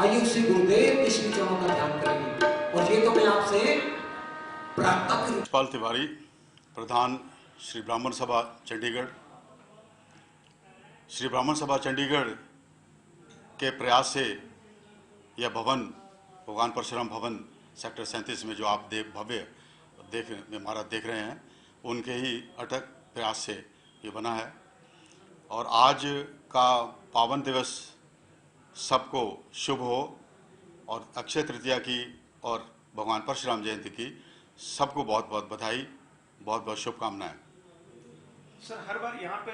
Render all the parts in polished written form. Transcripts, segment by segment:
आइए श्री गुरुदेव के श्री चरणों का ध्यान करेंगे। और ये तो मैं आपसे प्रातः पाल तिवारी, प्रधान श्री ब्राह्मण सभा चंडीगढ़। श्री ब्राह्मण सभा चंडीगढ़ के प्रयास से यह भवन, भगवान परशुराम भवन सेक्टर 37 में जो आप भव्य इमारत देख रहे हैं, उनके ही अटक प्रयास से ये बना है। और आज का पावन दिवस सबको शुभ हो और अक्षय तृतीया की और भगवान परशुराम जयंती की सबको बहुत बहुत बधाई, बहुत बहुत शुभकामनाएं। सर, हर बार यहाँ पे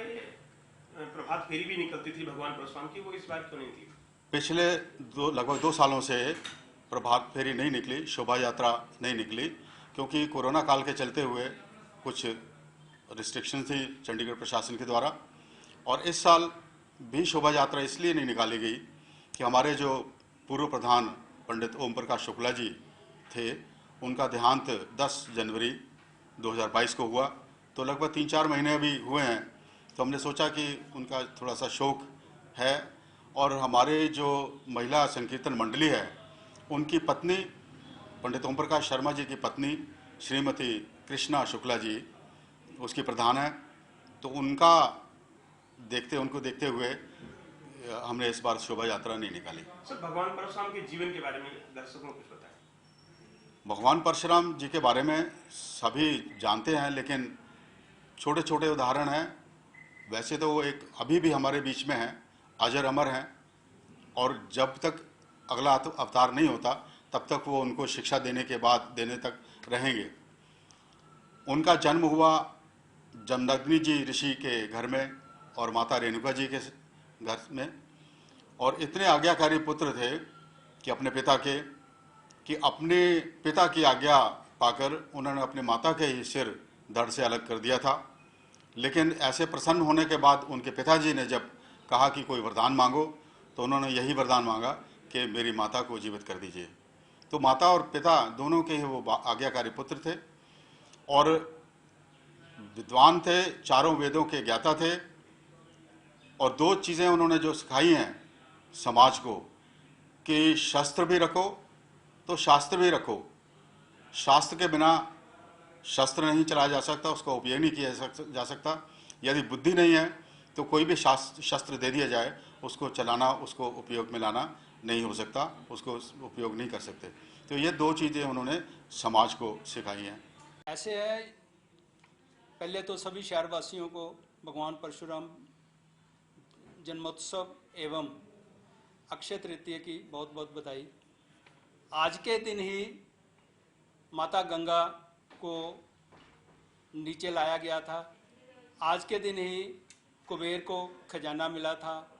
प्रभात फेरी भी निकलती थी भगवान परशुराम की, वो इस बार क्यों नहीं थी? पिछले लगभग 2 सालों से प्रभात फेरी नहीं निकली, शोभा यात्रा नहीं निकली, क्योंकि कोरोना काल के चलते हुए कुछ रिस्ट्रिक्शन थी चंडीगढ़ प्रशासन के द्वारा। और इस साल भी शोभा यात्रा इसलिए नहीं निकाली गई कि हमारे जो पूर्व प्रधान पंडित ओम प्रकाश शुक्ला जी थे, उनका देहांत 10 जनवरी 2022 को हुआ। तो लगभग 3-4 महीने अभी हुए हैं, तो हमने सोचा कि उनका थोड़ा सा शोक है। और हमारे जो महिला संकीर्तन मंडली है, उनकी पत्नी पंडित ओम प्रकाश शर्मा जी की पत्नी श्रीमती कृष्णा शुक्ला जी उसकी प्रधान है। तो उनको देखते हुए हमने इस बार शोभा यात्रा नहीं निकाली। सर, भगवान परशुराम के जीवन के बारे में दर्शकों को कुछ बताएं। भगवान परशुराम जी के बारे में सभी जानते हैं, लेकिन छोटे छोटे उदाहरण हैं। वैसे तो वो एक अभी भी हमारे बीच में हैं, अजर अमर हैं, और जब तक अगला अवतार नहीं होता तब तक वो उनको शिक्षा देने तक रहेंगे। उनका जन्म हुआ जमदग्नि जी ऋषि के घर में और माता रेणुका जी के घर में। और इतने आज्ञाकारी पुत्र थे कि अपने पिता की आज्ञा पाकर उन्होंने अपने माता के ही सिर धड़ से अलग कर दिया था। लेकिन ऐसे प्रसन्न होने के बाद उनके पिताजी ने जब कहा कि कोई वरदान मांगो, तो उन्होंने यही वरदान मांगा कि मेरी माता को जीवित कर दीजिए। तो माता और पिता दोनों के ही वो आज्ञाकारी पुत्र थे और विद्वान थे, चारों वेदों के ज्ञाता थे। और 2 चीज़ें उन्होंने जो सिखाई हैं समाज को कि शस्त्र भी रखो तो शास्त्र भी रखो। शास्त्र के बिना शस्त्र नहीं चलाया जा सकता, उसका उपयोग नहीं किया जा सकता। यदि बुद्धि नहीं है तो कोई भी शस्त्र दे दिया जाए, उसको चलाना, उसको उपयोग में लाना नहीं हो सकता, उसको उपयोग नहीं कर सकते। तो ये 2 चीज़ें उन्होंने समाज को सिखाई हैं। ऐसे है, पहले तो सभी शहरवासियों को भगवान परशुराम जन्मोत्सव एवं अक्षय तृतीया की बहुत बहुत बधाई। आज के दिन ही माता गंगा को नीचे लाया गया था। आज के दिन ही कुबेर को खजाना मिला था।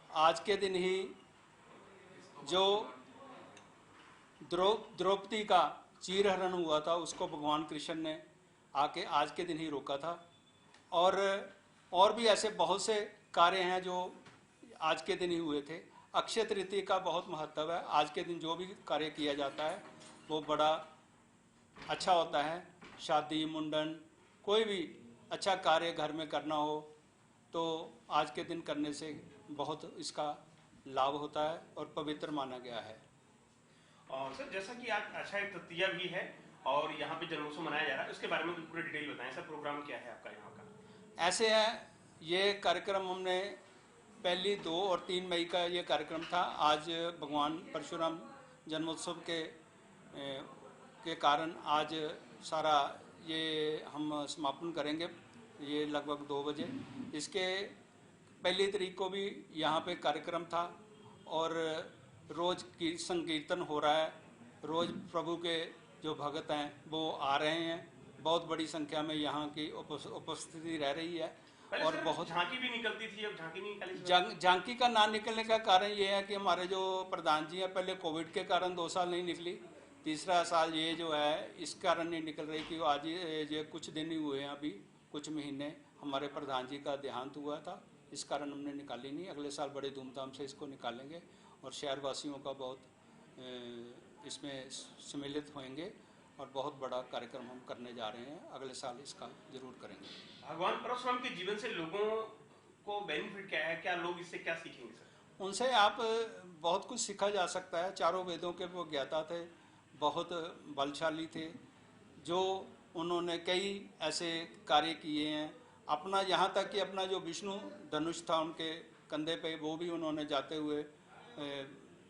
आज के दिन ही जो द्रौपदी का चीरहरण हुआ था, उसको भगवान कृष्ण ने आके आज के दिन ही रोका था। और भी ऐसे बहुत से कार्य हैं जो आज के दिन ही हुए थे। अक्षय तृतीया का बहुत महत्व है। आज के दिन जो भी कार्य किया जाता है वो बड़ा अच्छा होता है। शादी, मुंडन, कोई भी अच्छा कार्य घर में करना हो तो आज के दिन करने से बहुत इसका लाभ होता है और पवित्र माना गया है। और सर, जैसा कि आज अक्षय तृतीया भी है और यहाँ पे जन्मोत्सव मनाया जा रहा है, उसके बारे में पूरी डिटेल बताएं। सर, प्रोग्राम क्या है आपका यहाँ का? ऐसे है, ये कार्यक्रम हमने 1, 2 और 3 मई का ये कार्यक्रम था। आज भगवान परशुराम जन्मोत्सव के कारण आज सारा ये हम समापन करेंगे, ये लगभग 2 बजे। इसके 1 तारीख को भी यहाँ पे कार्यक्रम था और रोज़ की संकीर्तन हो रहा है। रोज़ प्रभु के जो भगत हैं वो आ रहे हैं। बहुत बड़ी संख्या में यहाँ की उपस्थिति रह रही है। और बहुत झांकी भी निकलती थी, अब झांकी नहीं निकली। झांकी का ना निकलने का कारण ये है कि हमारे जो प्रधान जी हैं, पहले कोविड के कारण 2 साल नहीं निकली, तीसरा साल ये जो है इस कारण नहीं निकल रही कि आज ये कुछ दिन ही हुए हैं, अभी कुछ महीने हमारे प्रधान जी का देहांत हुआ था, इस कारण हमने निकाली नहीं। अगले साल बड़े धूमधाम से इसको निकालेंगे और शहरवासियों का बहुत इसमें सम्मिलित होंगे और बहुत बड़ा कार्यक्रम हम करने जा रहे हैं। अगले साल इसका जरूर करेंगे। भगवान परशुराम के जीवन से लोगों को बेनिफिट क्या है, क्या लोग इससे क्या सीखेंगे सर? उनसे आप बहुत कुछ सीखा जा सकता है। चारों वेदों के वो ज्ञाता थे, बहुत बलशाली थे, जो उन्होंने कई ऐसे कार्य किए हैं। अपना यहाँ तक कि अपना जो विष्णु धनुष था उनके कंधे पे, वो भी उन्होंने जाते हुए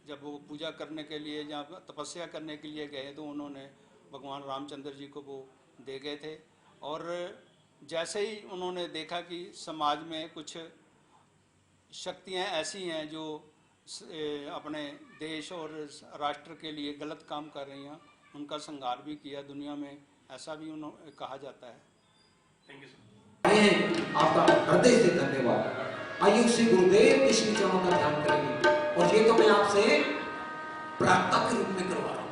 जब वो पूजा करने के लिए या तपस्या करने के लिए गए तो उन्होंने भगवान रामचंद्र जी को वो दे गए थे। और जैसे ही उन्होंने देखा कि समाज में कुछ शक्तियाँ ऐसी हैं जो अपने देश और राष्ट्र के लिए गलत काम कर रही हैं, उनका संहार भी किया दुनिया में, ऐसा भी उन्होंने कहा जाता है। Thank you sir. आपका हृदय से धन्यवाद। आइए श्री गुरुदेव के श्री चरणों का ध्यान करेंगे। और ये तो मैं आपसे प्रार्थना के रूप में करवा रहा हूँ।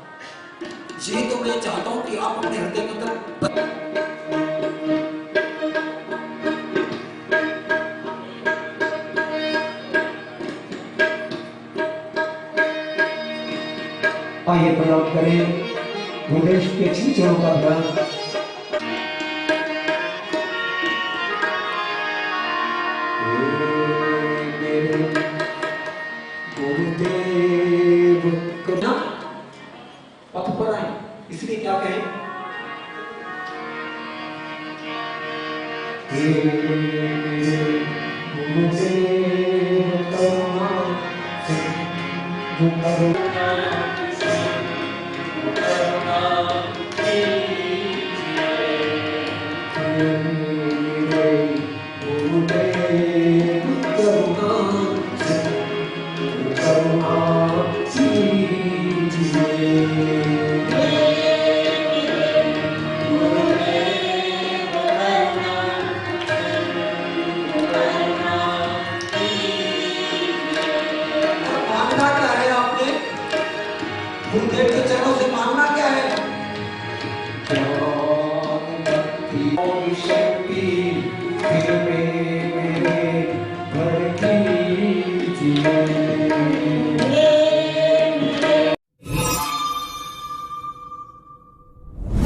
ये तो मैं चाहता हूँ कि आप अपने हृदय के अंदर आइए प्रणाम करें गुरुदेव के श्री चरणों का ध्यान। गुरुदेव करना पथ पर आए, इसलिए क्या कहें, गुरुदेव करुणा गुरुदेव के चरणों से मांगना